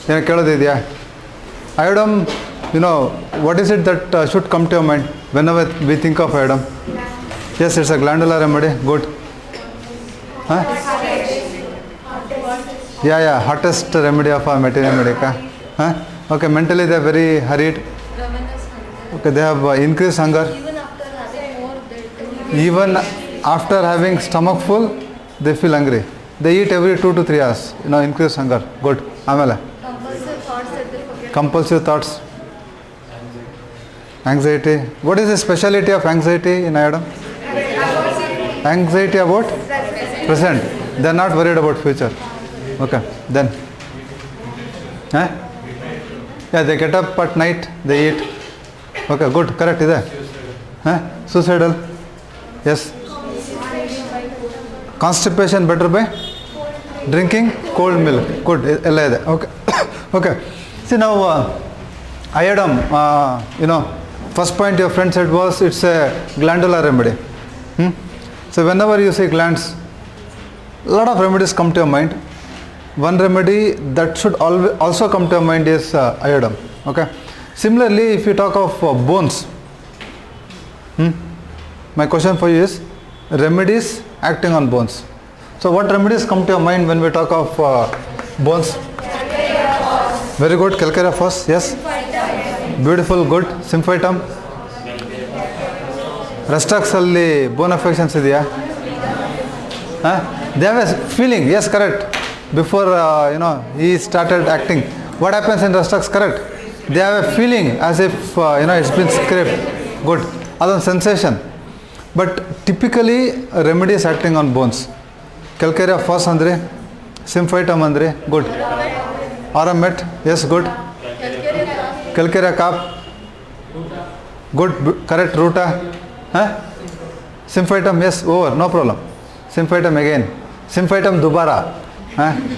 ಏನು ಕೇಳೋದಿದೆಯಾ? Iodine, you know, what is it that should come to your mind whenever we think of iodine? Yes, it's a glandular remedy. Good. Huh? Yeah, hottest remedy of materia medica. Huh? Okay, mentally they are very hurried. Okay, they have increased hunger. Even after having stomach full, they feel hungry. They eat every 2 to 3 hours. You know, increased hunger. Good. Amala. Compulsive thoughts. Anxiety. What is the speciality of anxiety in iodine? Anxiety about present. They are not worried about future. Okay, then. Huh? Yeah, they get up at night, they eat. Okay, good, correct, is there? Huh? Suicidal. Yes. Constipation better by drinking cold milk. Good, okay. Okay. See now, iodine, you know, first point your friend said was it's a glandular remedy. So whenever you see glands, a lot of remedies come to your mind. One remedy that should also come to your mind is iodine. Okay. Similarly, if you talk of bones, my question for you is remedies acting on bones. So what remedies come to your mind when we talk of bones? Very good. Calcarea phos. Yes. Beautiful. Good. Symphytum. Restux alli bone affections idea. They have a feeling. Yes, correct. Before you know he started acting. What happens in Restux? Correct. They have a feeling as if you know it's been scraped. Good. Adon sensation. But typically remedies acting on bones. Calcarea phos andre, symphytum andre. Good. Aromet. Yes, good. Calcarea carp. Good. Correct. Ruta. Symphytum. Yes. Over. No problem. Symphytum again. Symphytum dubara.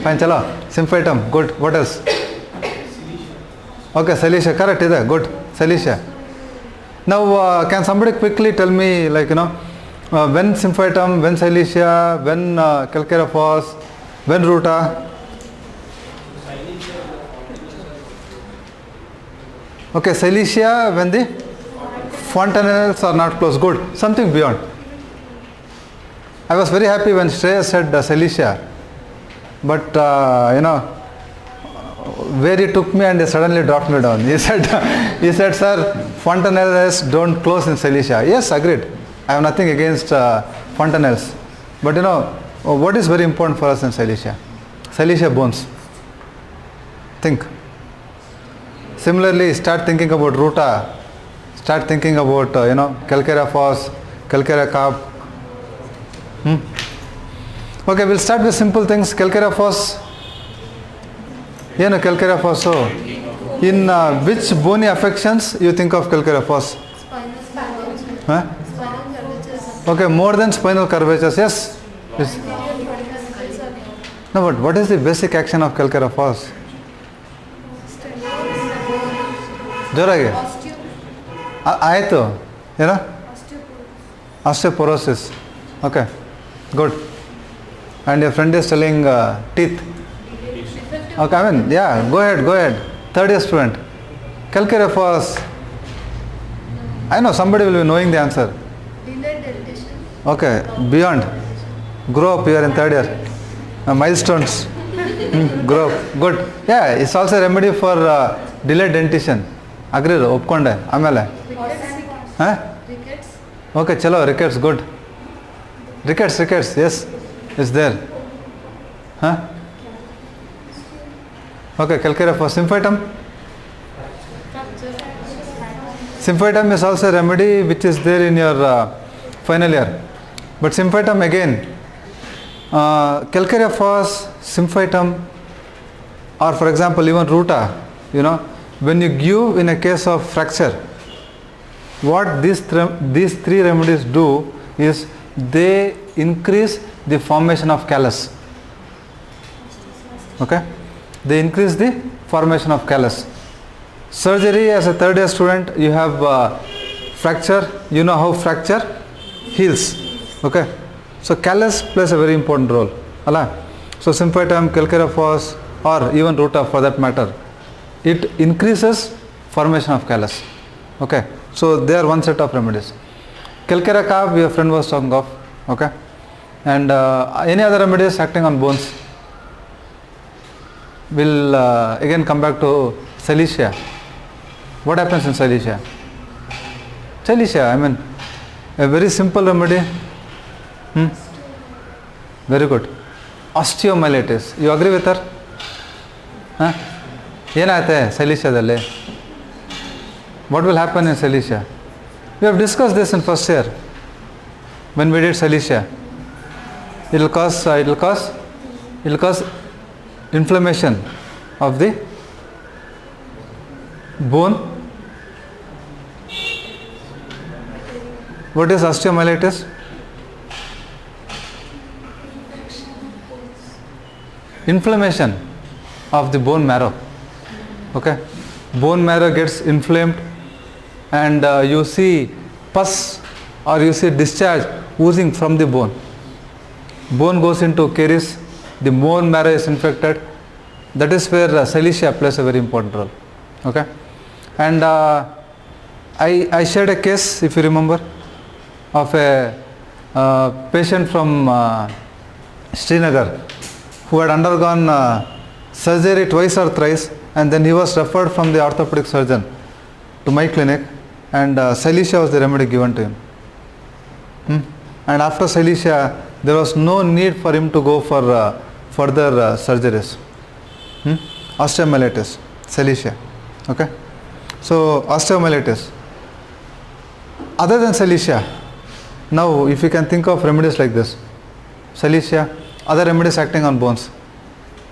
Fine. Chalo. Symphytum. Good. What else? Okay. Cilicia. Correct. Is good. Cilicia. Now, can somebody quickly tell me, like, you know, when symphytum, when cilicia, when calcarea phos, when ruta? Okay, cilicia when the fontanelles are not closed. Good. Something beyond. I was very happy when Shreya said cilicia, but you know, where he took me and he suddenly dropped me down. He said, sir, fontanelles don't close in cilicia. Yes, agreed. I have nothing against fontanelles, but you know, what is very important for us in cilicia? Cilicia bones. Think. Similarly, start thinking about ruta. Start thinking about you know, calcarea phos, calcarea carp. Okay, we'll start with simple things. Calcarea phos. ಏನು calcarea phos? In which bony affections you think of calcarea phos? Okay, more than spinal curvatures. Yes. No, but what is the basic action of calcarea phos? ಜೋರಾಗಿ ಆಯಿತು ಏನೋ osteoporosis. Okay, good. And your friend is telling teeth. Okay, I mean, yeah, go ahead. Third year student. Calcarea phos. I know somebody will be knowing the answer. Delayed dentition. Okay, beyond. Grow up, you are in third year. Milestones. Grow up. Good. Yeah, it's also a remedy for delayed dentition. Agreed, ಒಪ್ಕೊಂಡೆ. ಆಮೇಲೆ Rickets. Okay, chalo, rickets, good. Rickets, yes, it's there. Okay, calcarea phos. Symphytum. Symphytum is also a remedy which is there in your final year. But symphytum again, calcarea phos, symphytum, or for example even ruta, you know, when you give in a case of fracture, what these three remedies do is they increase the formation of callus. Okay, they increase the formation of callus. Surgery, as a third year student, you have fracture. You know how fracture heals. Okay, so callus plays a very important role. So symphytum, calcarea phos, or even ruta for that matter, it increases formation of callus. Okay, so they are one set of remedies. Calcarea carb, your friend was talking of. Okay, and any other remedies acting on bones? We'll again come back to Silesia. What happens in Silesia? Silesia, I mean, a very simple remedy. Very good. Osteomyelitis. You agree with her? ಏನಾಗುತ್ತೆ ಸೈಲಿಷಿಯಾದಲ್ಲಿ? What will happen in Silesia? We have discussed this in first year when we did Silesia. It will cause inflammation of the bone. What is osteomyelitis? Inflammation of the bone marrow. Okay, bone marrow gets inflamed, and you see pus or you see discharge oozing from the bone. Bone goes into caries, the bone marrow is infected. That is where Silesia plays a very important role. Okay, and I shared a case, if you remember, of a patient from Srinagar who had undergone surgery twice or thrice, and then he was referred from the orthopedic surgeon to my clinic, and Silesia was the remedy given to him. And after Silesia, there was no need for him to go for further surgeries. Osteomyelitis, Silesia. Okay, so osteomyelitis. Other than Silesia, now if you can think of remedies like this: Silesia, other remedies acting on bones,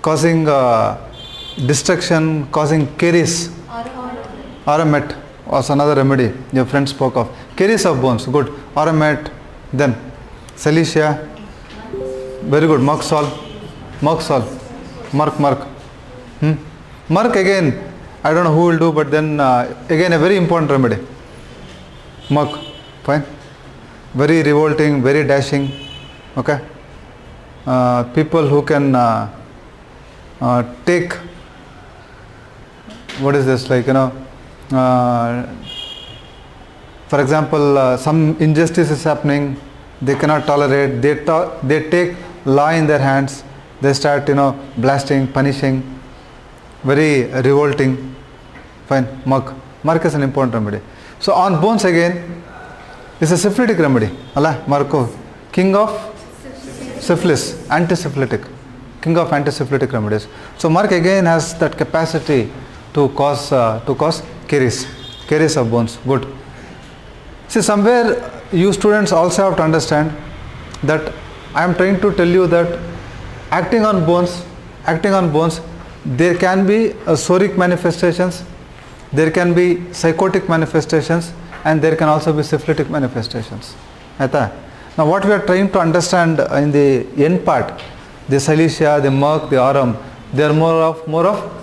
causing destruction, causing caries. Aromat was another remedy your friend spoke of. Caries of bones, good. Aromat, then Silesia, very good. Merksol, Merk. Merk again, I don't know who will do, but then again a very important remedy. Merk, fine. Very revolting, very dashing. Okay. People who can take, what is this, like, for example, some injustice is happening, they cannot tolerate, they take law in their hands, they start blasting, punishing, very revolting. Fine. Merk is an important remedy. So on bones again is a syphilitic remedy. Allah, Marco, king of syphilis, antisyphilitic, king of antisyphilitic remedies. So Merk again has that capacity to cause caries of bones. Good. See, somewhere you students also have to understand that I am trying to tell you that acting on bones, there can be soric manifestations, there can be psychotic manifestations, and there can also be syphilitic manifestations. Now what we are trying to understand in the end part, the Silesia, the Merk, the Aurum, they are more of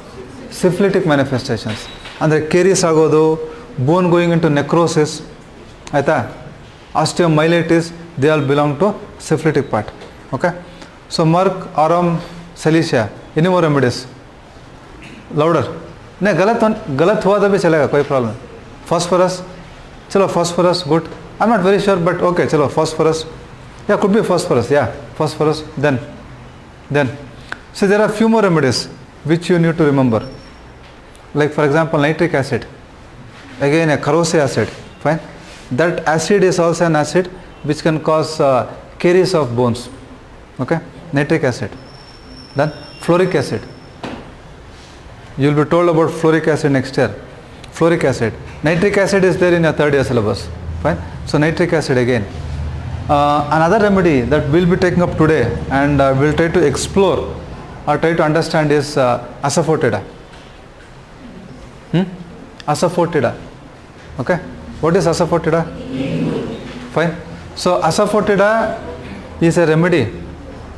syphilitic manifestations. And the caries agodu, bone going into necrosis, osteomyelitis, they all belong to syphilitic part. Okay. So Merk, Aurum, Silesia, any more remedies? Louder. नहीं गलत हुआ तो भी चलेगा, कोई problem. Phosphorus, चलो phosphorus, good. I'm not very sure, but okay, चलो phosphorus. Yeah, could be phosphorus. Yeah, phosphorus. Then. So there are few more remedies which you need to remember. Like for example, nitric acid. Again, a corrosive acid. Fine. That acid is also an acid which can cause caries of bones. Okay. Nitric acid. Then fluoric acid. You will be told about fluoric acid next year. Fluoric acid. Nitric acid is there in your third year syllabus. Fine. So nitric acid again. Another remedy that we'll be taking up today and we'll try to explore or try to understand is asafoetida. Asafoetida. Okay. What is asafoetida? Fine. So asafoetida is a remedy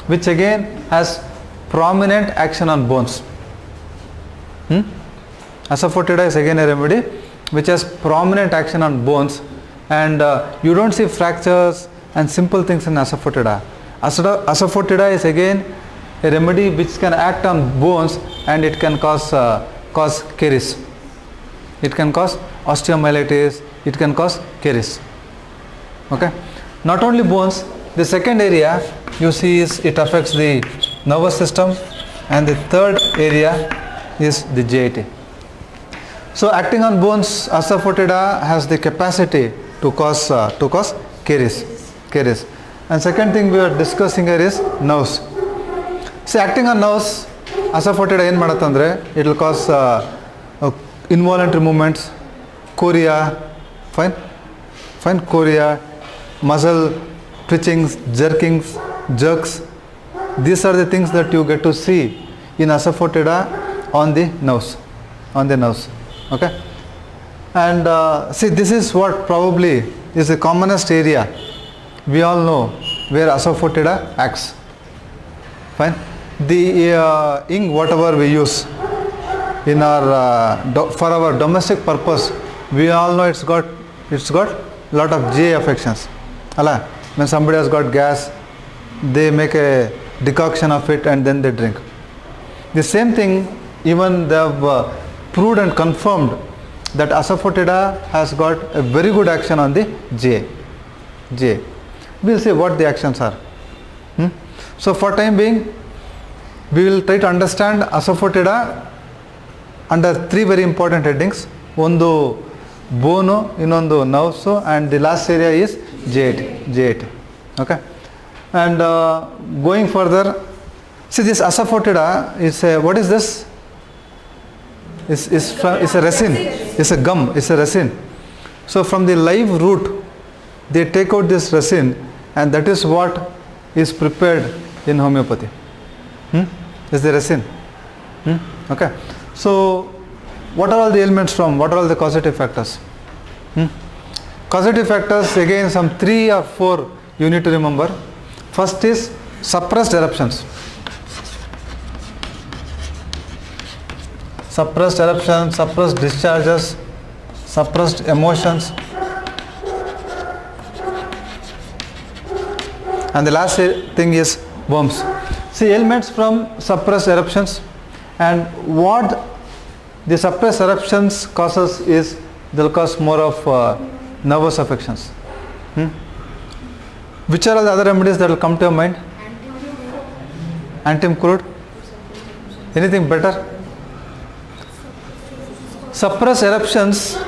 which again has prominent action on bones. Asafoetida is again a remedy which has prominent action on bones, and you don't see fractures and simple things in asafoetida. Asafoetida is again a remedy which can act on bones and it can cause caries. It can cause osteomyelitis, it can cause caries. Okay. Not only bones, the second area you see is it affects the nervous system, and the third area is the JIT. So acting on bones, asafoetida has the capacity to cause caries. And second thing we are discussing here is nerves. See, acting on nerves, asafoetida ಏನು ಮಾಡುತ್ತಂದ್ರೆ it will cause involuntary movements, chorea, chorea, muscle twitchings, jerkings, jerks. These are the things that you get to see in asafoetida on the nerves. Okay. And see, this is what probably is the commonest area. We all know where asafoetida acts. Fine. The ink, whatever we use in our for our domestic purpose, we all know it's got lot of GI affections. Allah, when somebody has got gas, they make a decoction of it and then they drink. The same thing, even they have proved and confirmed that asafoetida has got a very good action on the GI. We will see what the actions are. So for time being, we will try to understand asafoetida under three very important headings. One bone, ಇನ್ನೊಂದು nerves, and the last area is JIT. Okay. And going further, see, this asafoetida is a, what is this? Is a resin. It's a gum. It's a resin. So from the live root, they take out this resin, and that is what is prepared in homeopathy. Is the resin. Okay. So what are all the ailments from? What are all the causative factors? Causative factors, again some 3 or 4 you need to remember. First is suppressed eruptions. Suppressed eruptions, suppressed discharges, suppressed emotions. And the last thing is worms. See, ailments from suppressed eruptions, and what the suppressed eruptions causes is they will cause more of nervous affections. Which are all the other remedies that will come to your mind? Antium crude. Anything better? Suppress eruptions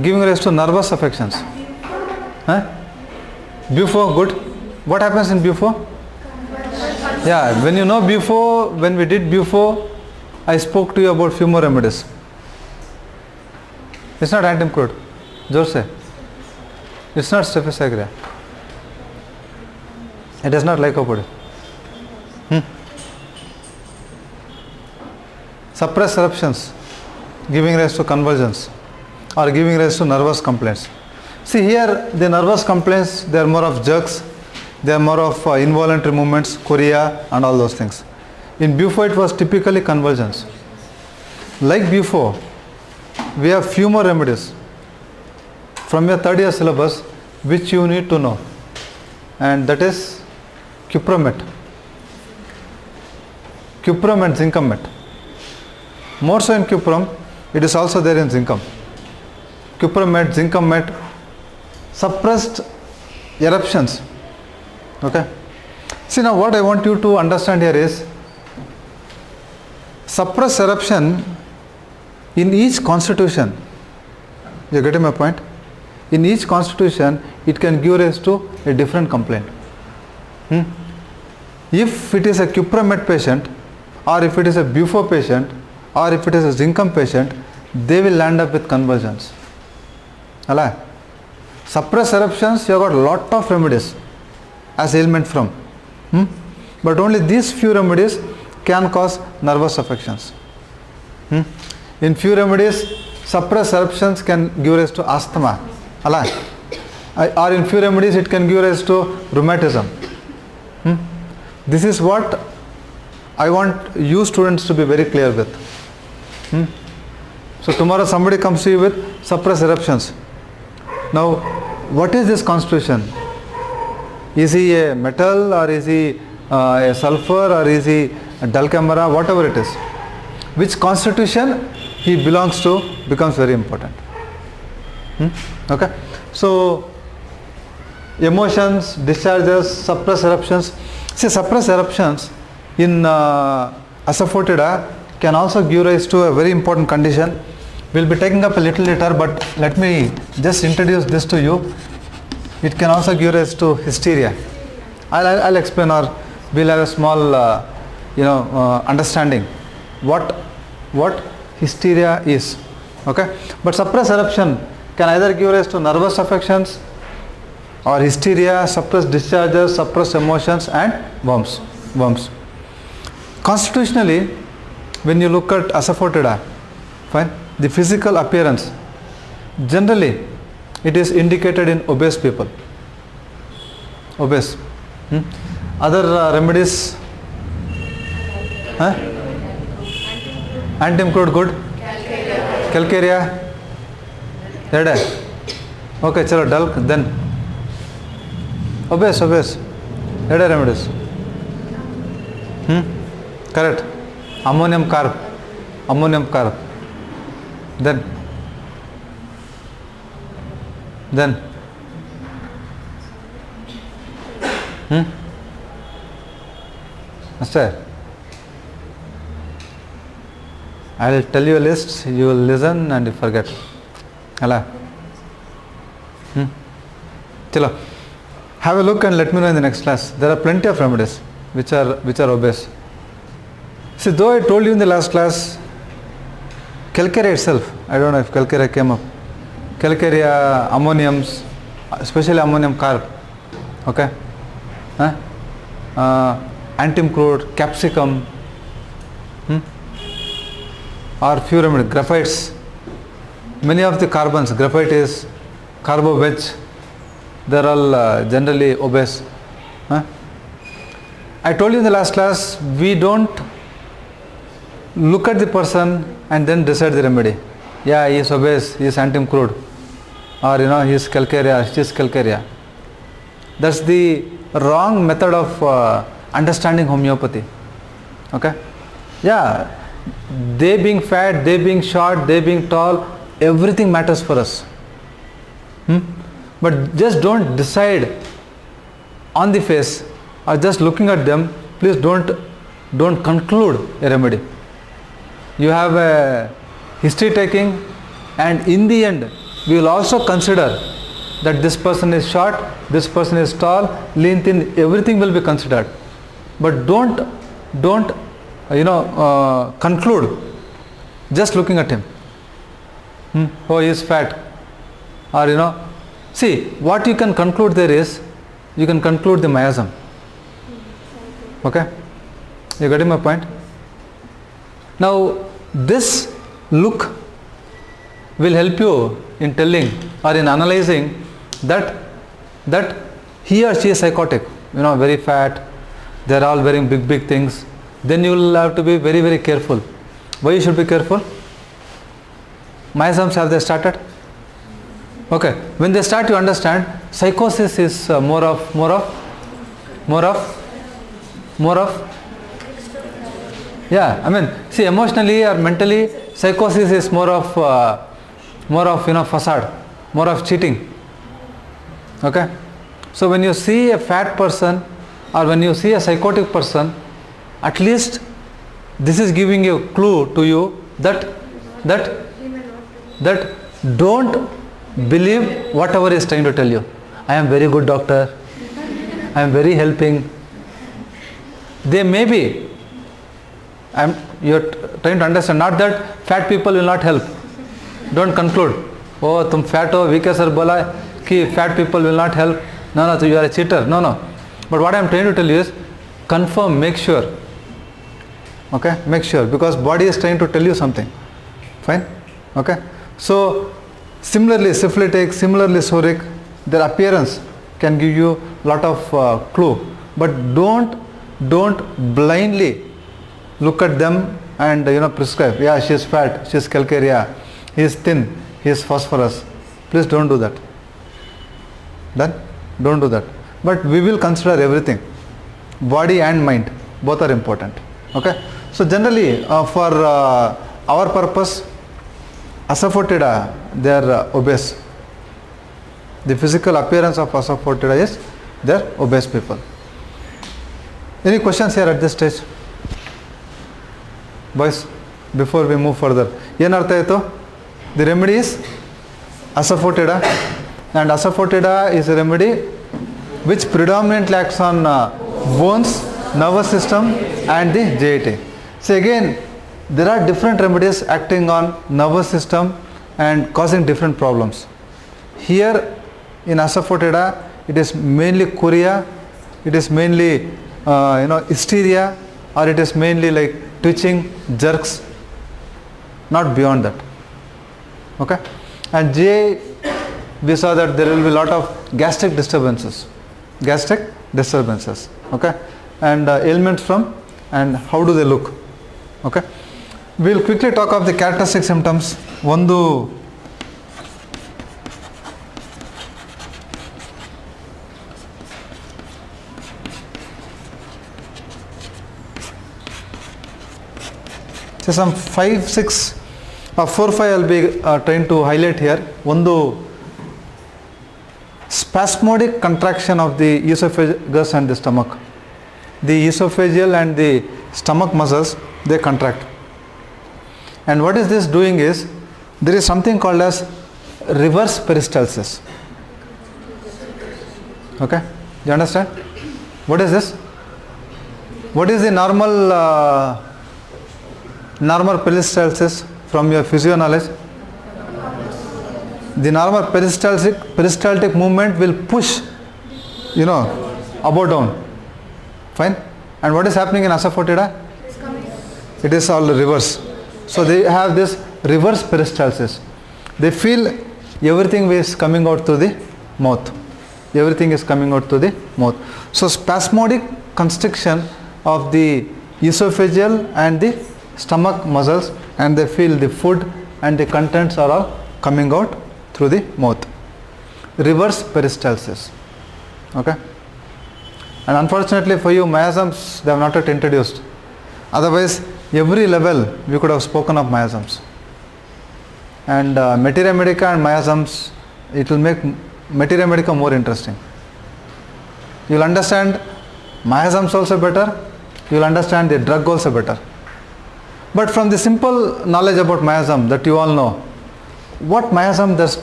giving rise to nervous affections. Bufo, good. What happens in Bufo? Yeah, when you know Bufo, when we did Bufo, I spoke to you about few more remedies. It's not antium crude. Jorse. It's not Staphysagra. It is not lycopode. Suppress eruptions giving rise to convulsions or giving rise to nervous complaints. See, here the nervous complaints, they are more of jerks, they are more of involuntary movements, chorea and all those things. In Bufo it was typically convulsions. Like Bufo, we have few more remedies from your third year syllabus which you need to know, and that is cupromet and zincum met. More so in cuprum, it is also there in zincum. Cupromet, zincum met, suppressed eruptions. Okay. See, now what I want you to understand here is suppressed eruption in each constitution. You getting my point? In each constitution, it can give rise to a different complaint. If it is a cupromet patient, or if it is a Bufo patient, or if it is a zincum patient, they will land up with convulsions. Alright? Suppressed eruptions, you have got lot of remedies as ailment from. But only these few remedies can cause nervous affections. In few remedies, suppressed eruptions can give rise to asthma. Or in few remedies, it can give rise to rheumatism. This is what I want you students to be very clear with. So tomorrow somebody comes to you with suppressed eruptions. Now, what is this constitution? Is he a metal or is he a sulfur, or is he a dull camera, whatever it is. Which constitution he belongs to becomes very important. Okay. So emotions, discharges, suppressed eruptions. See, suppressed eruptions in asafoetida can also give rise to a very important condition. We'll be taking up a little later, but let me just introduce this to you. It can also give rise to hysteria. I'll explain, or we'll have a small understanding what hysteria is. Okay, but suppressed eruption can either give rise to nervous affections or hysteria, suppressed discharges, suppressed emotions, and worms. Constitutionally, when you look at asafoetida, fine, the physical appearance, generally it is indicated in obese people. Obese. Other remedies? Antimicrobe, good. Calcarea. Okay, chalo, dull, then. Obese. Other remedies? Correct. Ammonium carb. Then Master, I will tell you a list, you will listen and you forget. Hala. Chalo. Have a look and let me know in the next class. There are plenty of remedies which are obese. See, though I told you in the last class, calcarea itself, I don't know if calcarea came up. Calcarea, ammoniums, especially ammonium carb. Okay. Antimicrobe, capsicum, or few remedies, graphites. Many of the carbons, graphite is carbo wedge, they are all generally obese. I told you in the last class, we don't look at the person and then decide the remedy. Yeah, he is obese, he is antimicrobe, or he is calcarea, she is calcarea. That's the wrong method of understanding homeopathy. Okay? Yeah, they being fat, they being short, they being tall, everything matters for us. But just don't decide on the face or just looking at them. Please don't conclude a remedy. You have a history taking, and in the end we will also consider that this person is short, this person is tall, lean, thin, everything will be considered. But don't conclude just looking at him. Oh, he is fat, or see, what you can conclude there is, you can conclude the miasm. Okay, you getting my point? Now this look will help you in telling or in analyzing that he or she is psychotic, very fat, they are all wearing big things. Then you will have to be very, very careful. Why you should be careful? Miasms, have they started? Okay, when they start, you understand psychosis is more of yeah, I mean, see, emotionally or mentally, psychosis is more of facade, more of cheating. Okay, so when you see a fat person or when you see a psychotic person, at least this is giving you a clue to you that don't believe whatever he is trying to tell you. I am very good doctor, I am very helping. They may be, you're trying to understand, not that fat people will not help. Don't conclude, oh, tum fat ho, VK sir bola ki fat people will not help. No, so you are a cheater. No. But what I am trying to tell you is, confirm, make sure. Okay, make sure, because body is trying to tell you something. Fine? Okay. So similarly syphilitic, similarly psoriatic, their appearance can give you lot of clue. But don't blindly look at them and prescribe. Yeah, she is fat, she is calcarea, he is thin, he is phosphorus. Please don't do that. Done? Don't do that. But we will consider everything. body and mind, both are important. Okay. So generally for our purpose, asafoetida, they are obese. The physical appearance of asafoetida is they are obese people. Any questions here at this stage? Boys, before we move further, ಏನು ಅರ್ಥ ಆಯಿತು? The remedy is asafoetida, and asafoetida is a remedy which predominantly acts on bones, nervous system and the JIT. So again, there are different remedies acting on nervous system and causing different problems. Here in asafoetida, it is mainly chorea, it is mainly hysteria, or it is mainly like twitching, jerks, not beyond that. Okay. And GI, we saw that there will be a lot of gastric disturbances. Okay. And ailments from, and how do they look? Okay. We will quickly talk of the characteristic symptoms. One so some 5, 6 or 4, 5 I will be trying to highlight here. One spasmodic contraction of the esophagus and the stomach. The esophageal and the stomach muscles, they contract. And what is this doing is, there is something called as reverse peristalsis. Okay, you understand? What is this? What is the normal peristalsis from your physio knowledge? The normal peristaltic movement will push, above down. Fine. And what is happening in asafoetida? It is all reverse. So they have this reverse peristalsis. They feel everything is coming out to the mouth. Everything is coming out to the mouth. So spasmodic constriction of the esophageal and the stomach muscles, and they feel the food and the contents are all coming out through the mouth. Reverse peristalsis. Okay. And unfortunately for you, miasms, they have not yet introduced. Otherwise, every level we could have spoken of miasms. And materia medica and miasms, it will make materia medica more interesting. You will understand miasms also better, you will understand the drug also better. But from the simple knowledge about miasm that you all know, what miasm does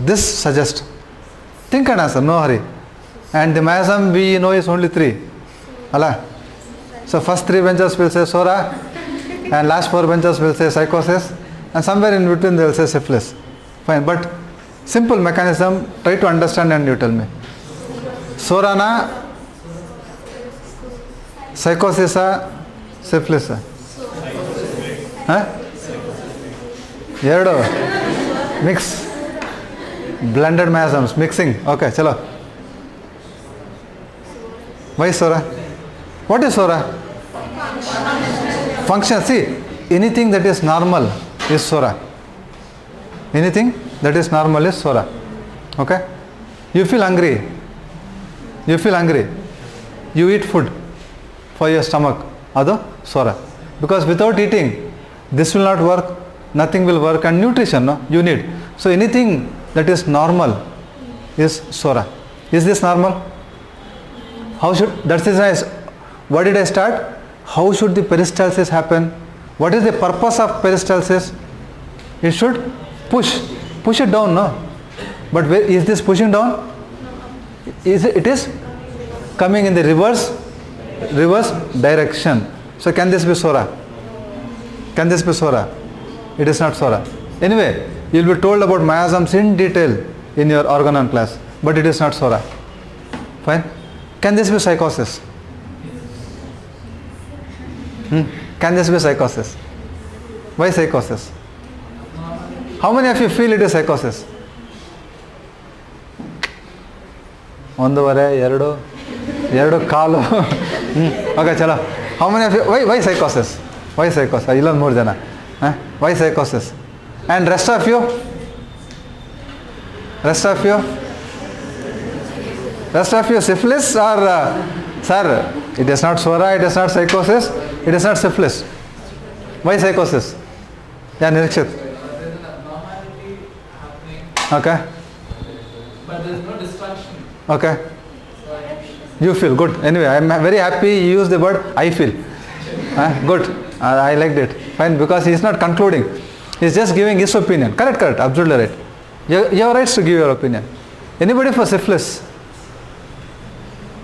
this suggest? Think and answer, no hurry. And the miasm we know is only 3. Allah. So first 3 benches will say sora, and last 4 benches will say psychosis, and somewhere in between they will say syphilis. Fine, but simple mechanism, try to understand and you tell me. Sorana, psychosis, syphilis. Huh? Yerdo. Mix. Blended miasms, mixing. Okay, chalo. Why sora? What is sora? Function. See, anything that is normal is sora. Anything that is normal is sora. Okay? You feel hungry. You eat food for your stomach. Ado sora. Because without eating, this will not work, nothing will work, and nutrition, no, you need. So anything that is normal is sora. Is this normal? How should, that is nice. What did I start? How should the peristalsis happen? What is the purpose of peristalsis? It should push it down, no? But where is this pushing down? It is coming in the reverse direction. So can this be sora? Can this be sora? It is not sora. Anyway, you will be told about miasms in detail in your organon class, but it is not sora. Fine. Can this be psychosis? Can this be psychosis? Why psychosis? How many of you feel it is psychosis? ಒಂದೂವರೆ ಎರಡು ಕಾಲು okay ಚಲೋ. How many of you, why psychosis? Why psychosis? ಇಲ್ಲೊಂದು 3 ಜನ. Why psychosis? And rest of you? Rest of you syphilis or Sir, it is not Swara, it is not psychosis, it is not syphilis. Why psychosis? Yeah, Nirikshit. There is an abnormality happening, Okay, but there is no destruction. okay. So I You feel good. Anyway, I am very happy you use the word I feel. Good. I liked it. Fine, because he is not concluding. He is just giving his opinion. Correct, correct. Absolutely right. You have rights to give your opinion. Anybody for syphilis?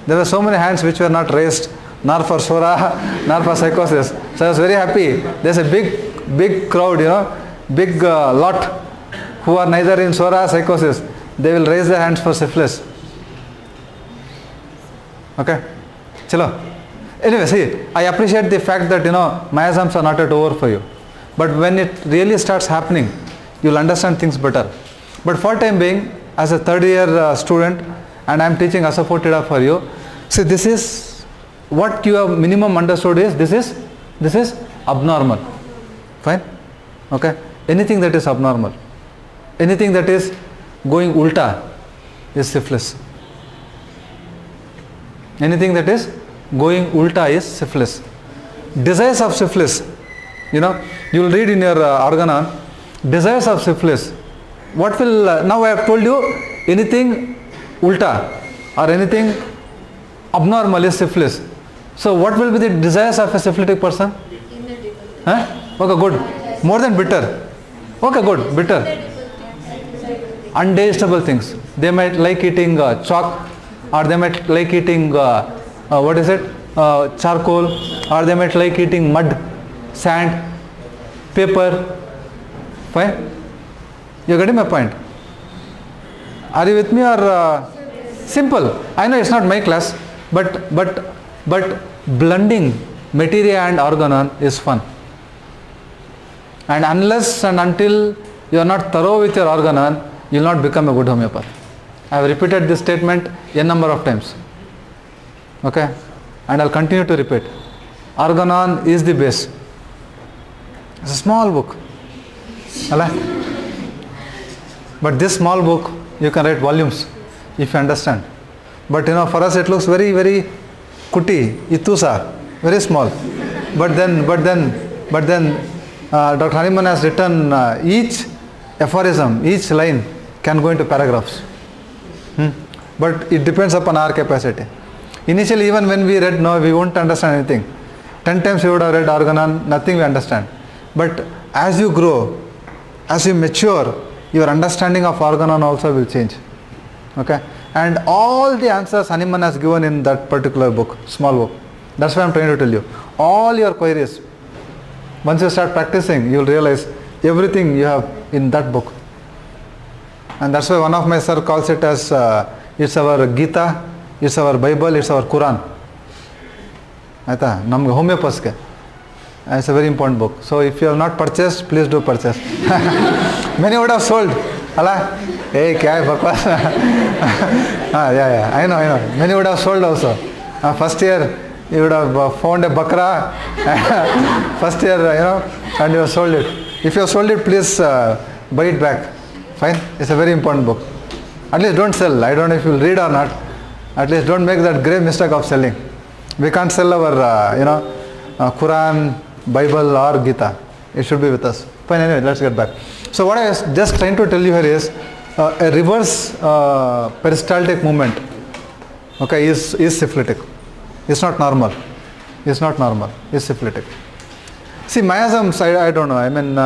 There were so many hands which were not raised, nor for Swara, nor for psychosis. So I was very happy. There's a big crowd, big lot who are neither in Swara, psychosis. They will raise their hands for syphilis. Okay? Chalo. Anyway, see, I appreciate the fact that, miasms are not yet over for you. But when it really starts happening, you'll understand things better. But for time being, as a third year student, and I am teaching Asafoetida for you, see, this is what you have minimum understood is, this is abnormal. Fine? Okay? Anything that is abnormal, anything that is going ulta is syphilis. Anything that is going ulta is syphilis. Desires of syphilis, you will read in your organon, desires of syphilis. What will, now I have told you, anything ulta or anything abnormal is syphilis. So what will be the desires of a syphilitic person? Huh? Okay, good. More than bitter. Okay, good. Bitter. Undigestible things. They might like eating chalk, or they might like eating charcoal, or they might like eating mud, sand, paper. Fine? You're getting my point? Are you with me, or simple? I know it's not my class, but blending materia and organon is fun. And unless and until you are not thorough with your organon, you will not become a good homeopath. I have repeated this statement n number of times. Okay? And I'll continue to repeat. Organon is the base. It's a small book. But this small book, you can write volumes if you understand. But for us it looks very, very kuti, itusa, very small. But then Dr. Hariman has written each aphorism, each line can go into paragraphs. But it depends upon our capacity. Initially, even when we read, no, we won't understand anything. 10 times we would have read organon, nothing we understand. But as you grow, as you mature, your understanding of organon also will change. Okay? And all the answers Hahnemann has given in that particular book, small book. That's why I'm trying to tell you. All your queries, once you start practicing, you will realize everything you have in that book. And that's why one of my sir calls it as, it's our Gita, it's our Bible, it's our Quran. Namge homeopaths. It's a very important book. So if you have not purchased, please do purchase. Many would have sold. Hala? Hey, kya hai bakwas? Yeah, I know. Many would have sold also. First year, you would have found a bakra. First year, and you have sold it. If you have sold it, please buy it back. Fine? It's a very important book. At least don't sell. I don't know if you will read or not. At least don't make that grave mistake of selling. We can't sell our, Quran, Bible or Gita. It should be with us. Fine, anyway, let's get back. So what I was just trying to tell you here is a reverse peristaltic movement, okay, is syphilitic. It's not normal. It's not normal. It's syphilitic. See, miasms, I don't know. I mean,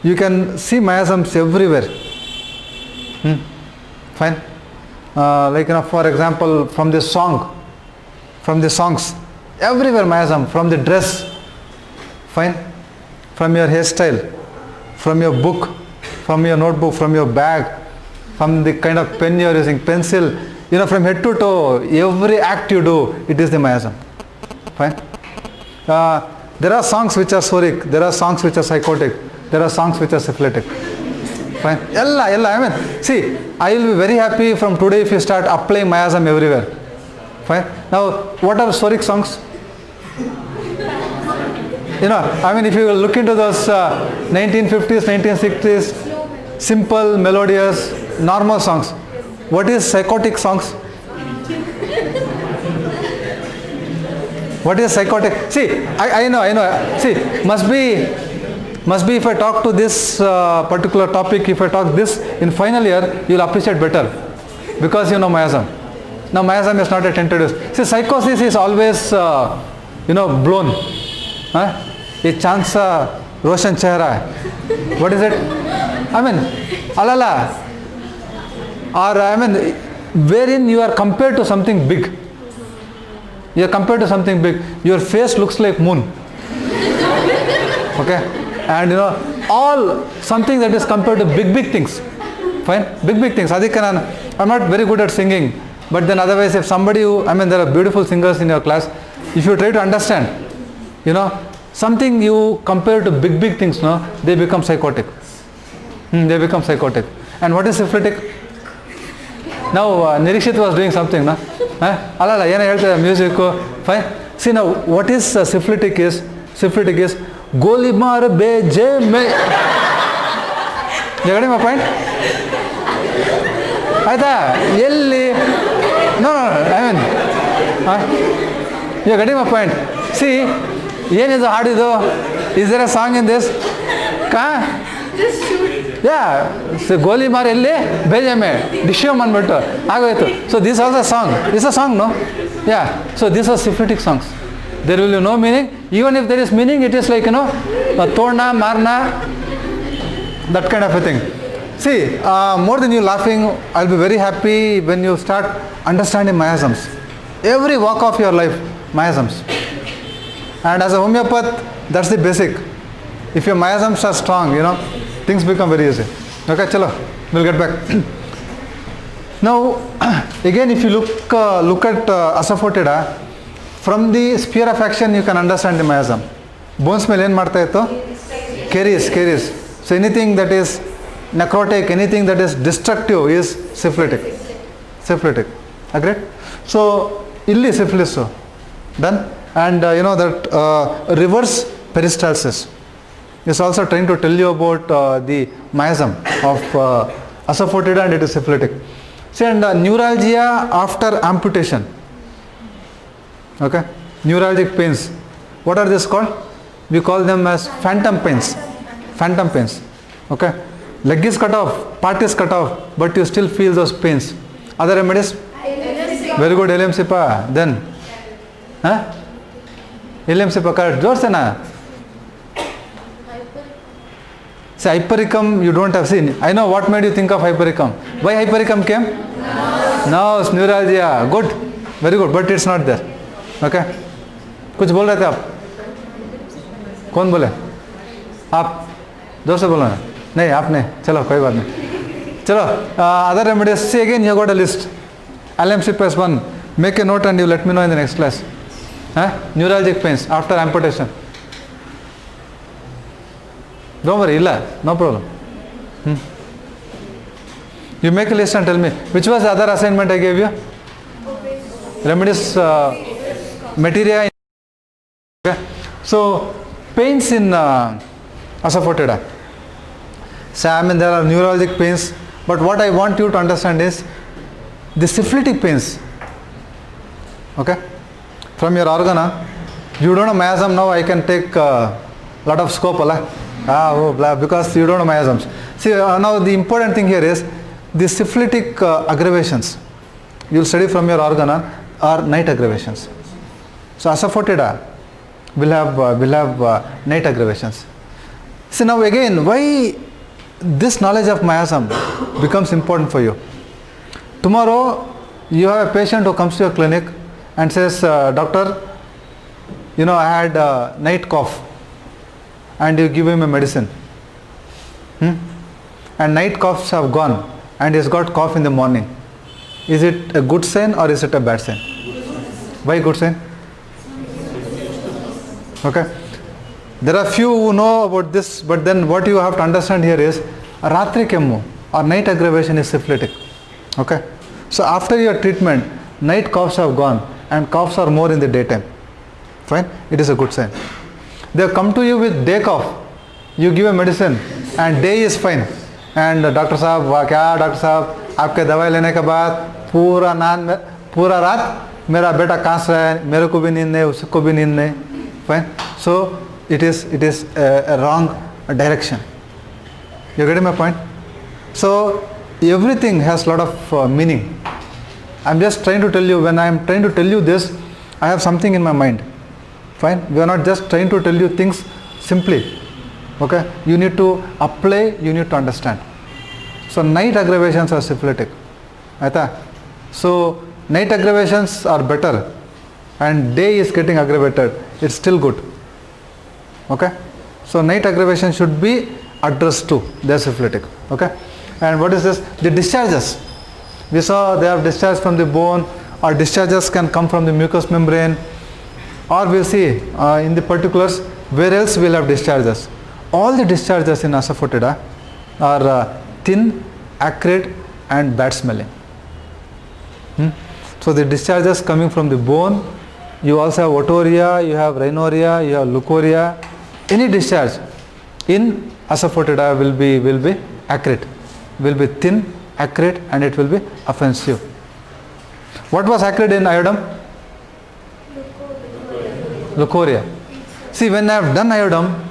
you can see miasms everywhere. Fine. For example, from the songs, everywhere miasm, from the dress, fine, from your hairstyle, from your book, from your notebook, from your bag, from the kind of pen you are using, pencil, from head to toe, every act you do, it is the miasm. Fine. There are songs which are soric, there are songs which are psychotic, there are songs which are syphilitic. Fine. I mean, see, I will be very happy from today if you start applying miasm everywhere. Fine. Now, what are soric songs? I mean, if you look into those 1950s, 1960s, simple, melodious, normal songs. What is psychotic songs? What is psychotic? See, I know. See, must be if I talk to this particular topic, if I talk this in final year, you'll appreciate better. Because you know miasm. Now miasm is not yet introduced. See, psychosis is always, blown. A chance Roshan Chehra. What is it? I mean, alala. Or I mean, wherein you are compared to something big. You are compared to something big. Your face looks like moon. Okay? And all something that is compared to big things. Fine? Big things. I'm not very good at singing. But then otherwise, if somebody there are beautiful singers in your class. If you try to understand, something you compare to big things, they become psychotic. They become psychotic. And what is syphilitic? Now, Nirikshit was doing something, no? Alala, yena ಹೇಳ್ತಾ music, fine. See now, what is syphilitic is Goli maar beje me. You getting my point? Aita, yelli. No, I mean, you getting my point? See, yen is a hard is there a song in this? Ka? Just shoot. Yeah, so Goli maar elli beje me. Dishyo manbittu. Agoytu. So this is also a song. This is a song, no? Yeah. So these are syphilitic songs. There will be no meaning. Even if there is meaning, it is like, torna, marna, that kind of a thing. See, more than you laughing, I'll be very happy when you start understanding miasms. Every walk of your life, miasms. And as a homeopath, that's the basic. If your miasms are strong, things become very easy. Okay, chalo, we'll get back. Now, again, if you look at Asafoetida, from the sphere of action, you can understand the miasm. Bones mele ಏನು ಮಾಡ್ತಾ ಇತ್ತು? Caries. So anything that is necrotic, anything that is destructive is syphilitic. Agreed? So, illi syphilis done. And that reverse peristalsis is also trying to tell you about the miasm of Asafoetida, and it is syphilitic. See, and neuralgia after amputation. Okay, neuralgic pains. What are these called? We call them as phantom pains. Okay, leg is cut off, part is cut off, but you still feel those pains. Other remedies? Very good, Helium Sipa. Then, Helium Sipa, correct. Jor se na. Say hypericum, you don't have seen. I know what made you think of hypericum. Why hypericum came? No, it's neuralgia. Good, very good, but it's not there. Okay कुछ बोल रहे थे आप? कौन बोले? आप जोर से बोलो ना. नहीं आपने. चलो कोई बात नहीं. चलो other remedies. See again, you got a list. LM-CPS1. Make a note and you let me know in the next class. Neuralgic pains after amputation. Don't worry, no problem. You make a list and tell me which was the other assignment I gave you. Remedies. Materia. Okay. So pains in Asafoetida. So there are neurologic pains, but what I want you to understand is the syphilitic pains. Okay, from your organa, you don't know miasm. Now I can take lot of scope, because you don't know miasms. See, now the important thing here is the syphilitic aggravations. You will study from your organa are night aggravations. So Asafoetida will have night aggravations. So now again, why this knowledge of miasm becomes important for you? Tomorrow you have a patient who comes to your clinic and says, doctor, I had a night cough, and you give him a medicine. And night coughs have gone and he's got cough in the morning. Is it a good sign or is it a bad sign? Why good sign? Okay. There are few who know about this, but then what you have to understand here is Ratri Kemmu or night aggravation is syphilitic. Okay. So after your treatment, night coughs have gone and coughs are more in the daytime. Fine. It is a good sign. They have come to you with day cough. You give a medicine and day is fine. And Dr. Sahab, क्या Dr. Sahab, आपके दवाई लेने के बाद पूरा रात मेरा बेटा कांस रहा है, मेरे को भी नींद नहीं, उसको भी नींद नहीं. Fine. So it is a wrong direction. You getting my point? So everything has lot of meaning. I'm just trying to tell you, when I'm trying to tell you this, I have something in my mind. Fine. We are not just trying to tell you things simply. Okay. You need to apply, you need to understand. So night aggravations are syphilitic. Aita? So night aggravations are better and day is getting aggravated. It's still good. Okay. So night aggravation should be addressed to. They are syphilitic. Okay. And what is this? The discharges. We saw they have discharge from the bone, or discharges can come from the mucous membrane, or we'll see in the particulars where else we'll have discharges. All the discharges in asafoetida are thin, acrid and bad smelling. So the discharges coming from the bone, you also have otorrhea, you have rhinorrhea, you have leukorrhea. Any discharge in asafoetida will be acrid, will be thin, acrid, and it will be offensive. What was acrid in iodum? Leukorrhea. See, when I have done iodum,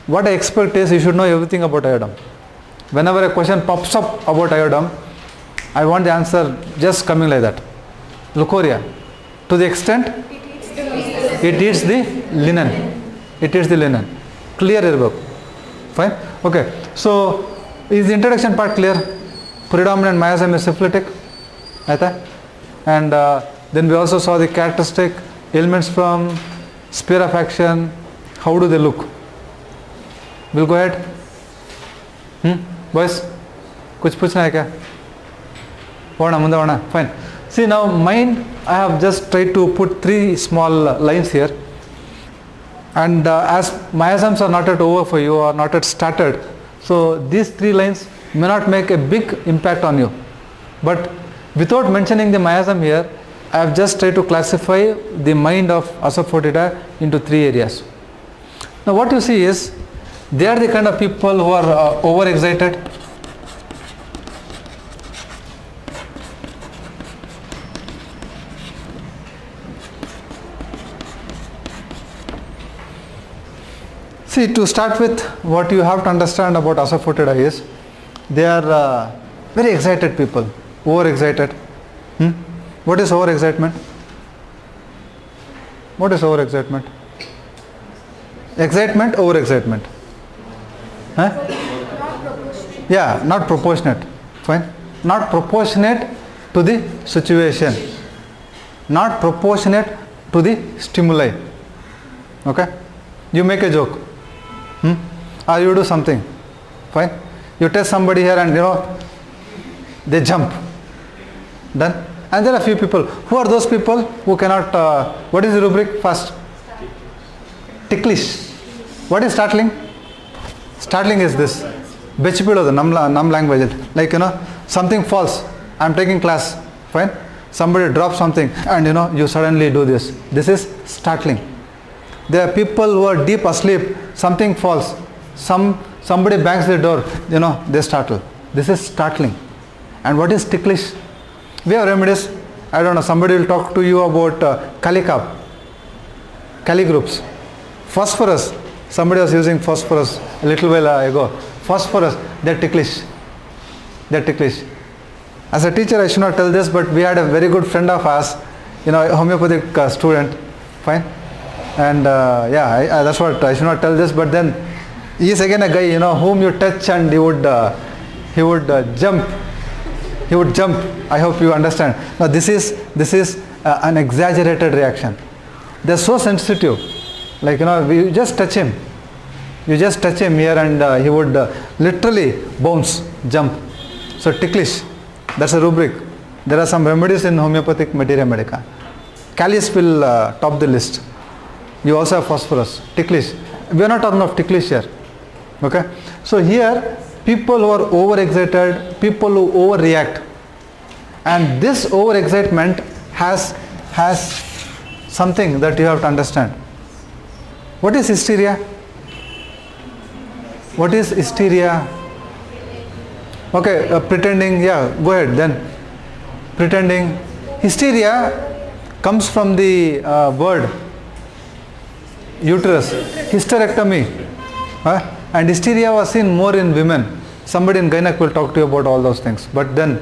what I expect is you should know everything about iodum. Whenever a question pops up about iodum, I want the answer just coming like that. Leukorrhea. To the extent it eats the linen. It eats the linen. Clear here. Fine. Okay. So is the introduction part clear? Predominant miasm is syphilitic. And then we also saw the characteristic ailments from sphere of action. How do they look? We'll go ahead. Boys, कुछ पूछना है क्या? वाना मुंडा वाना. Fine. See now mind, I have just tried to put 3 small lines here. And as miasms are not yet over for you or not yet started, so these 3 lines may not make a big impact on you. But without mentioning the miasm here, I have just tried to classify the mind of asafoetida into 3 areas. Now what you see is, they are the kind of people who are overexcited. See, to start with, what you have to understand about asafoetida is, they are very excited people, overexcited. What is overexcitement? What is overexcitement? Excitement, overexcitement. Huh? Not proportionate. Yeah, not proportionate. Fine. Not proportionate to the situation. Not proportionate to the stimuli. Okay? You make a joke. Or you do something. Fine. You test somebody here and they jump. Done. And there are few people. Who are those people who cannot, what is the rubric first? Ticklish. What is startling? Startling is this. Bechipido, nam language. Like, something falls. I am taking class. Fine. Somebody drops something and you suddenly do this. This is startling. There are people who are deep asleep. Something falls. Somebody bangs the door. They startle. This is startling. And what is ticklish? We have remedies. I don't know. Somebody will talk to you about Kali groups. Phosphorus. Somebody was using phosphorus a little while ago. Phosphorus. They're ticklish. They're ticklish. As a teacher, I should not tell this, but we had a very good friend of ours, a homeopathic student. Fine. And that's what I should not tell this, but then he is again a guy, whom you touch and he would jump. He would jump. I hope you understand. Now this is an exaggerated reaction. They are so sensitive. Like you just touch him. You just touch him here and he would literally bounce, jump. So ticklish. That's a rubric. There are some remedies in homeopathic materia medica. Kali's will top the list. You also have phosphorus, ticklish. We are not talking of ticklish here. Okay. So here, people who are overexcited, people who overreact, and this overexcitement has something that you have to understand. What is hysteria? What is hysteria? Okay, pretending. Yeah, go ahead then. Pretending. Hysteria comes from the word uterus, hysterectomy. And hysteria was seen more in women. Somebody in gynec will talk to you about all those things. But then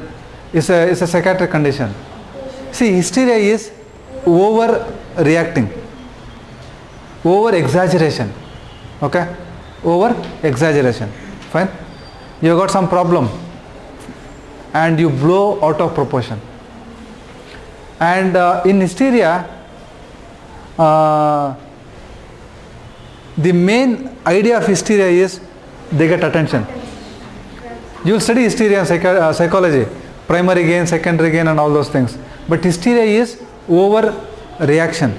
it's a psychiatric condition. See, hysteria is overreacting, over exaggeration. Okay? Over exaggeration. Fine? You got some problem and you blow out of proportion. And in hysteria, the main idea of hysteria is they get attention. You will study hysteria and psychology, primary gain, secondary gain and all those things. But hysteria is over reaction,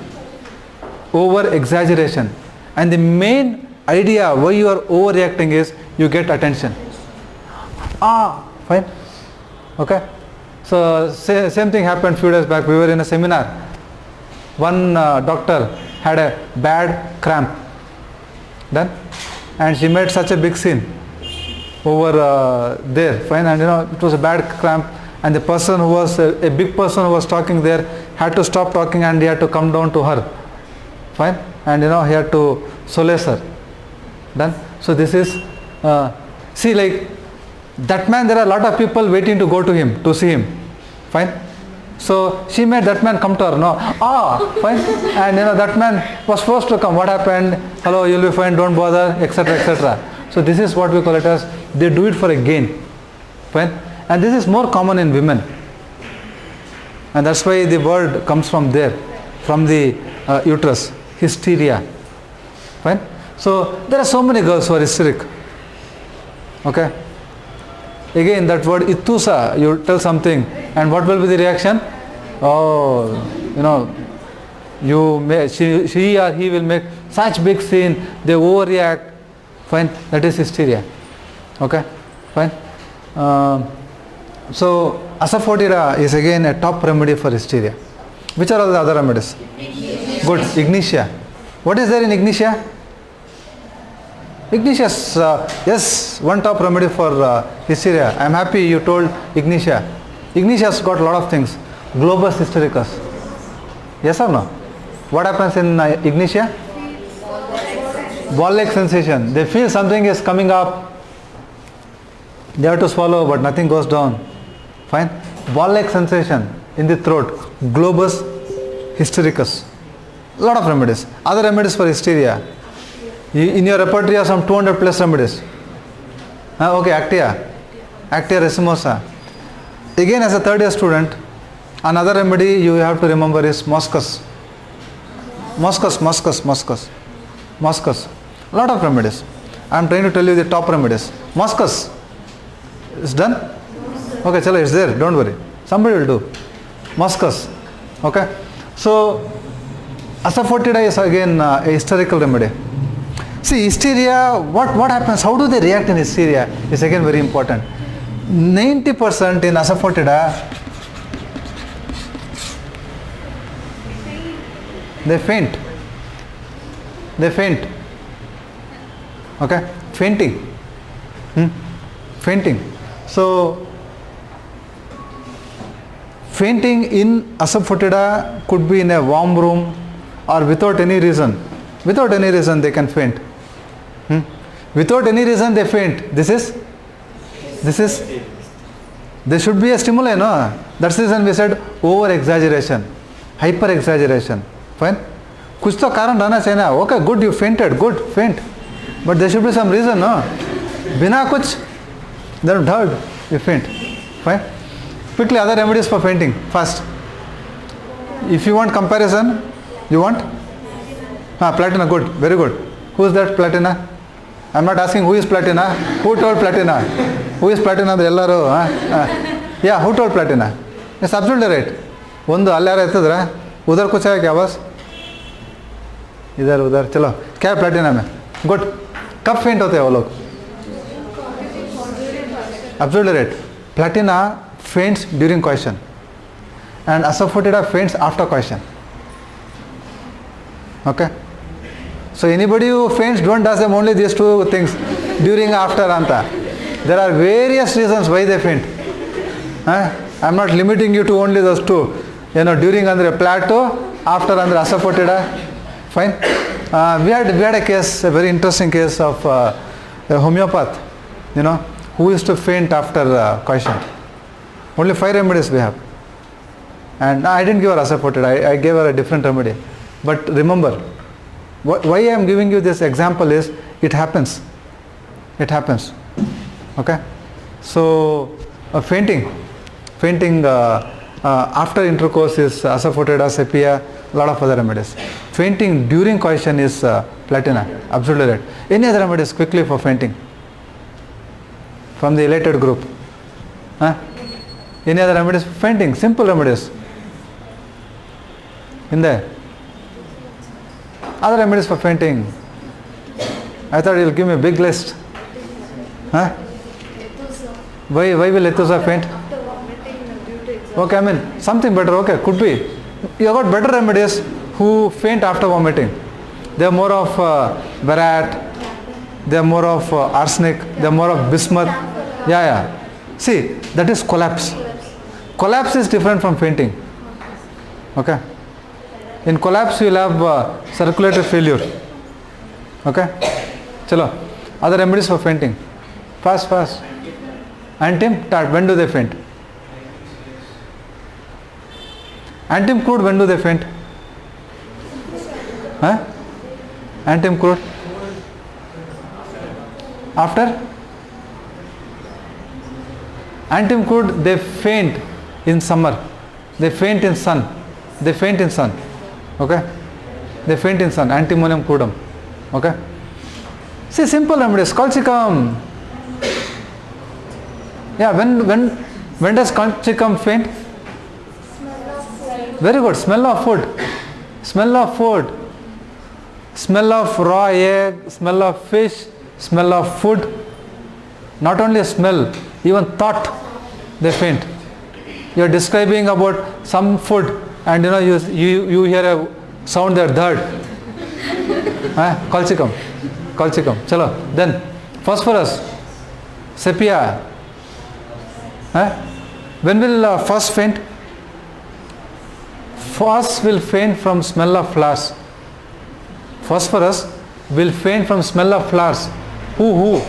over exaggeration. And the main idea why you are overreacting is you get attention. Fine. Okay. So same thing happened few days back. We were in a seminar. One doctor had a bad cramp. Done. And she made such a big scene over there. Fine. And it was a bad cramp. And the person who was a big person who was talking there had to stop talking and he had to come down to her. Fine. And he had to solace her. Done. So this is, see, like that man, there are a lot of people waiting to go to him, to see him. Fine. So she made that man come to her. No. Fine. And that man was forced to come. What happened? Hello, you'll be fine, don't bother, etc., etc. So this is what we call it as, they do it for a gain. Fine. And this is more common in women. And that's why the word comes from there, from the uterus, hysteria. Fine. So there are so many girls who are hysteric. Okay. Again, that word itusa, you tell something, and what will be the reaction? She or he will make such big scene, they overreact. Fine, that is hysteria. Okay, fine. So asafoetida is again a top remedy for hysteria. Which are all the other remedies? Good, ignitia. What is there in ignitia? Ignatius, yes, one top remedy for hysteria. I am happy you told ignitia. Ignatius got a lot of things. Globus hystericus. Yes or no? What happens in ignitia? Ball-like sensation. They feel something is coming up. They have to swallow, but nothing goes down. Fine. Ball-like sensation in the throat. Globus hystericus. A lot of remedies. Other remedies for hysteria. In your repertoire, you have some 200 plus remedies. Okay, Actia racemosa. Again, as a third year student, another remedy you have to remember is Moschus. Moschus. A lot of remedies. I am trying to tell you the top remedies. Moschus. It's done? Okay, chalo, it's there. Don't worry. Somebody will do. Moschus. Okay. So, asafoetida is again a hysterical remedy. See, hysteria, what happens? How do they react in hysteria? Is again very important. 90% in asafoetida, they faint. Okay, fainting. Fainting. So, fainting in asafoetida could be in a warm room or without any reason. Without any reason they can faint. Without any reason they faint. This is, there should be a stimuli, no? That's the reason we said over exaggeration, hyper exaggeration. Fine? Kuch to karan rehna chahiye na. Okay, good, you fainted, good, faint. But there should be some reason, no? Bina kuch, then heard, you faint. Fine? Quickly, other remedies for fainting, fast. If you want comparison, you want? Platina, good, very good. Who is that Platina? I am not asking who is Platina. Who told Platina? Who is Platina? Yeah, who told Platina? It's absolutely right. ಒಂದು ಅಲ್ಲಿ ಯಾರು ಎತ್ತಿದ್ರ उधर कुछ है क्या बस इधर उधर चलो क्या है प्लेटिना में गुड कब फेंट होते हैं वो लोग absolutely right. Platina faints during question and asafoetida faints after question. Okay. So anybody who faints, don't ask them only these two things, during, after, anta. There are various reasons why they faint. I am not limiting you to only those two. during andre plateau, after andre asafoetida. Fine. We had a case, a very interesting case of a homeopath, who used to faint after question. Only 5 remedies we have. And I didn't give her asafoetida, I gave her a different remedy. But remember, why I am giving you this example is, it happens. It happens. Okay? So, fainting after intercourse is asafoetida, sepia, a lot of other remedies. Fainting during question is platina, absolutely right. Any other remedies quickly for fainting? From the elated group. Any other remedies for fainting? Simple remedies. In there. Other remedies for fainting. I thought you'll give me a big list. Why will Letusa faint? After vomiting due to exhaustion. Okay, I mean something better. Okay, could be. You have got better remedies who faint after vomiting. They are more of barat. They are more of arsenic. They are more of bismuth. Yeah. See, that is collapse. Collapse is different from fainting. Okay. In collapse, you will have circulatory failure. Okay. Chalo. Other remedies for fainting. Fast. Antim, tart. When do they faint? Antim crude, when do they faint? Antim crude? After? Antim crude, they faint in summer. They faint in sun. Okay? They faint in sun. Antimonium crudum. Okay? See, simple remedies. Colchicum. Yeah, when does colchicum faint? Very good. Smell of food. Smell of raw egg, smell of fish, smell of food. Not only smell, even thought, they faint. You are describing about some food and you hear a sound there, third. Colchicum. Chalo. Then phosphorus, sepia. When will first faint? First will faint from smell of flowers. Phosphorus will faint from smell of flowers. Who?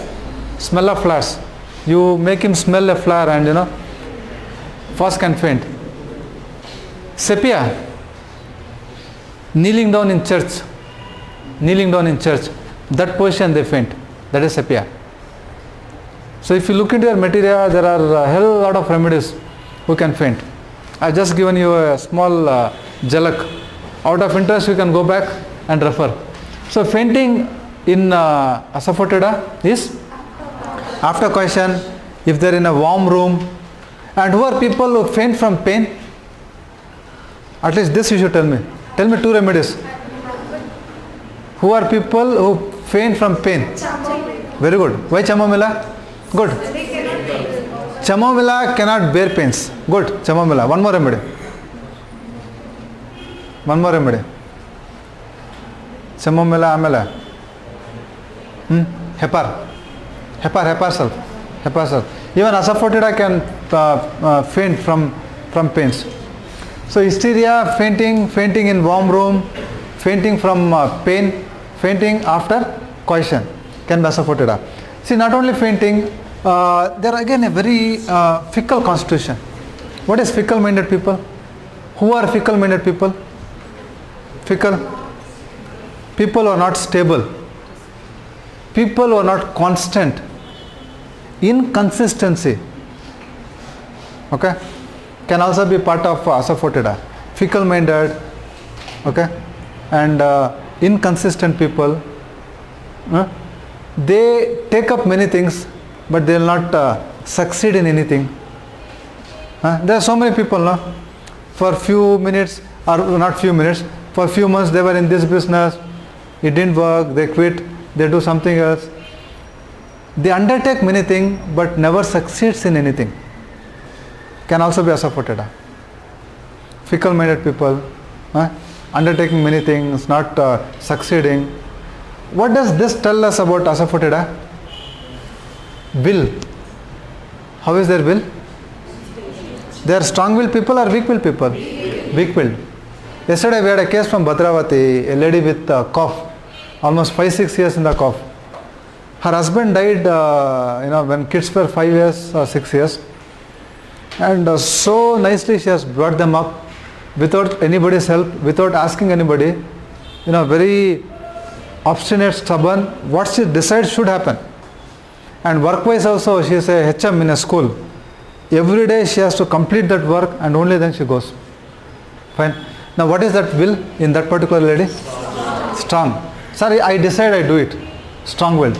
Smell of flowers. You make him smell a flower and first can faint. Sepia, kneeling down in church. That position they faint. That is sepia. So if you look into your material, there are a hell lot of remedies who can faint. I just given you a small jalak. Out of interest, you can go back and refer. So fainting in asafoetida is after question, if they are in a warm room. And who are people who faint from pain? At least this you should tell me. Tell me 2 remedies. Who are people who faint from pain? Very good. Why chamomilla? Good. Chamomilla cannot bear pains. Good. Chamomilla. One more remedy. Chamomilla, amela. Hepar sulf. Even asafoetida can faint from pains. So hysteria, fainting in warm room, fainting from pain, fainting after coition can be asafoetida. See, not only fainting, there are again a very fickle constitution. What is fickle-minded people? Who are fickle-minded people? Fickle. People who are not stable. People who are not constant. Inconsistency. Okay? Can also be part of asafoetida. Fickle-minded. Okay? And inconsistent people. They take up many things, but they will not succeed in anything. There are so many people now. For few minutes, or not few minutes, for few months they were in this business, it didn't work, they quit, they do something else. They undertake many things, but never succeeds in anything. Can also be asafoetida. Fickle-minded people, undertaking many things, not succeeding. What does this tell us about asafoetida? Will. How is their will? They are strong-willed people or weak-willed people? weak-willed. Yesterday we had a case from Bhadravati, a lady with cough, almost 5-6 years in the cough. Her husband died, when kids were 5 years or 6 years, and so nicely she has brought them up without anybody's help, without asking anybody. Very obstinate, stubborn. What she decides should happen. And work-wise also, she is a HM in a school. Every day she has to complete that work, and only then she goes. Fine. Now what is that will in that particular lady? Strong. Sorry, I decide I do it. Strong-willed.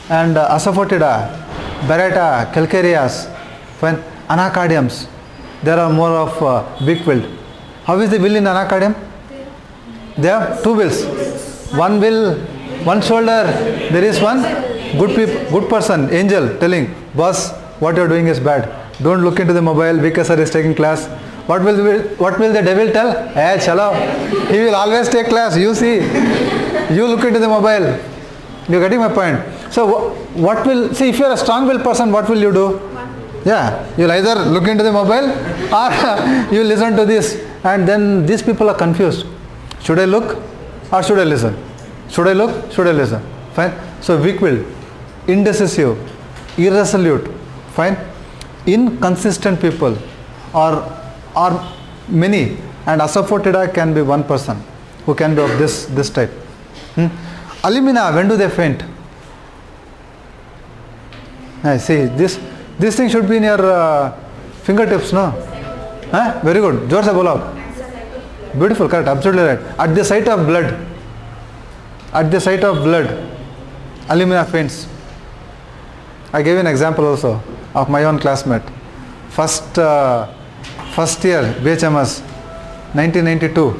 And Asafoetida, Beretta, Calcareas, fine. Anacardiums, there are more of weak-willed. How is the will in anacardium? There are 2 wills. One will, one shoulder, there is one good person, angel, telling, boss, what you are doing is bad. Don't look into the mobile, because sir is taking class. What will the devil tell? Hey, chalo. He will always take class. You see, you look into the mobile. You are getting my point. So what will, see, if you are a strong-willed person, what will you do? Yeah, you'll either look into the mobile or you listen to this, and then these people are confused. Should I look or should I listen? Should I look? Should I listen? Fine. So weak-willed, indecisive, irresolute, fine. Inconsistent people are many, and Asafoetida can be one person who can be of this type. Alumina, when do they faint? I see this thing should be in your fingertips, no? Very good. Jor se bolo. Beautiful, correct, absolutely right. At the sight of blood, alumina faints. I gave an example also of my own classmate. First year BHMS, 1992.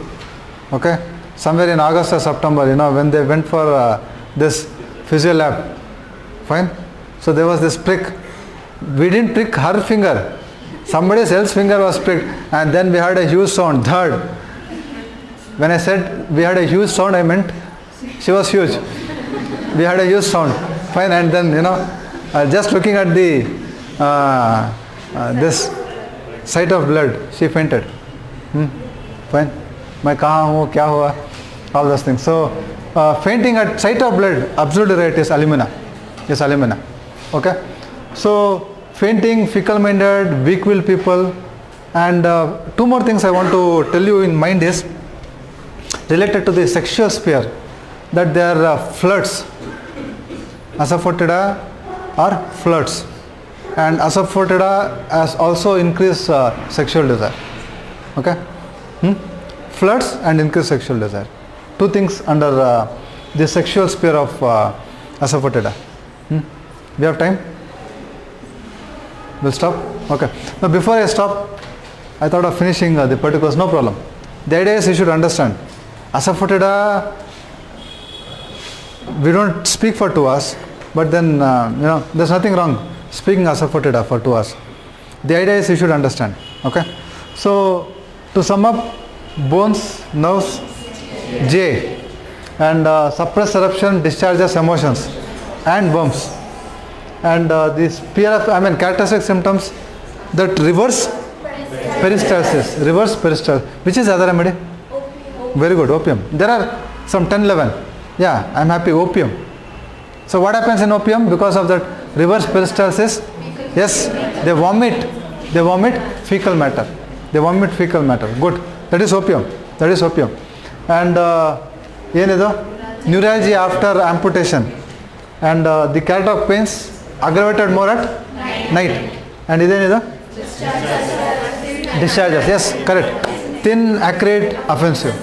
Okay, somewhere in August or September, when they went for this physio lab. Fine. So there was this prick. We didn't prick her finger. Somebody else's finger was pricked, and then we heard a huge sound. Third. When I said we had a huge sound, I meant she was huge. We had a huge sound. Fine, and then just looking at the this sight of blood, she fainted. Fine. मैं कहाँ हूँ, क्या हुआ? All those things. So fainting at sight of blood, absolutely right, is alumina. Yes, alumina. Okay. So fainting, fickle-minded, weak-willed people, and 2 more things I want to tell you in mind is related to the sexual sphere, that there are flirts. Asafoetida are flirts, and Asafoetida has also increased sexual desire. Okay, flirts and increased sexual desire. 2 things under the sexual sphere of Asafoetida. We have time? We'll stop? Okay. Now before I stop, I thought of finishing the particulars, no problem. The idea is you should understand. Asafoetida, we don't speak for 2 hours, but then, there's nothing wrong speaking Asafoetida for 2 hours. The idea is you should understand. Okay. So, to sum up, bones, nerves, J, and suppressed eruption discharges emotions and worms. And these characteristic symptoms, that reverse peristalsis, which is other remedy? Very good, opium. There are some 10, 11. Yeah, I'm happy, opium. So what happens in opium because of that reverse peristalsis? Yes, they vomit fecal matter. Good. That is opium. And neuralgia after amputation. And the character of pains aggravated more at night. And discharges. Yes, correct. Thin, acrid, offensive.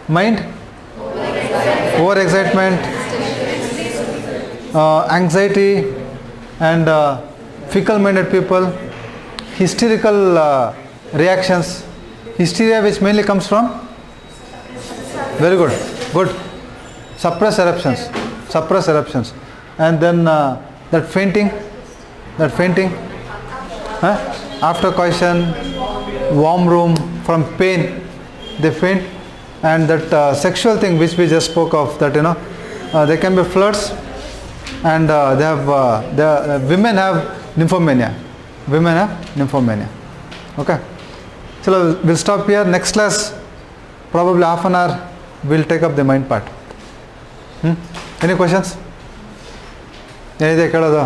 Mind, overexcitement, anxiety, and fickle-minded people, hysterical reactions. Hysteria, which mainly comes from, very good, suppressed eruptions, and then that fainting, after coition, warm room, from pain, they faint. And that sexual thing which we just spoke of, that they can be flirts, and women have nymphomania. Okay. ಚಲೋ will stop here. Next class probably half an hour will take up the mind part. Any questions ಏನಿದೆ ಕೇಳೋದು?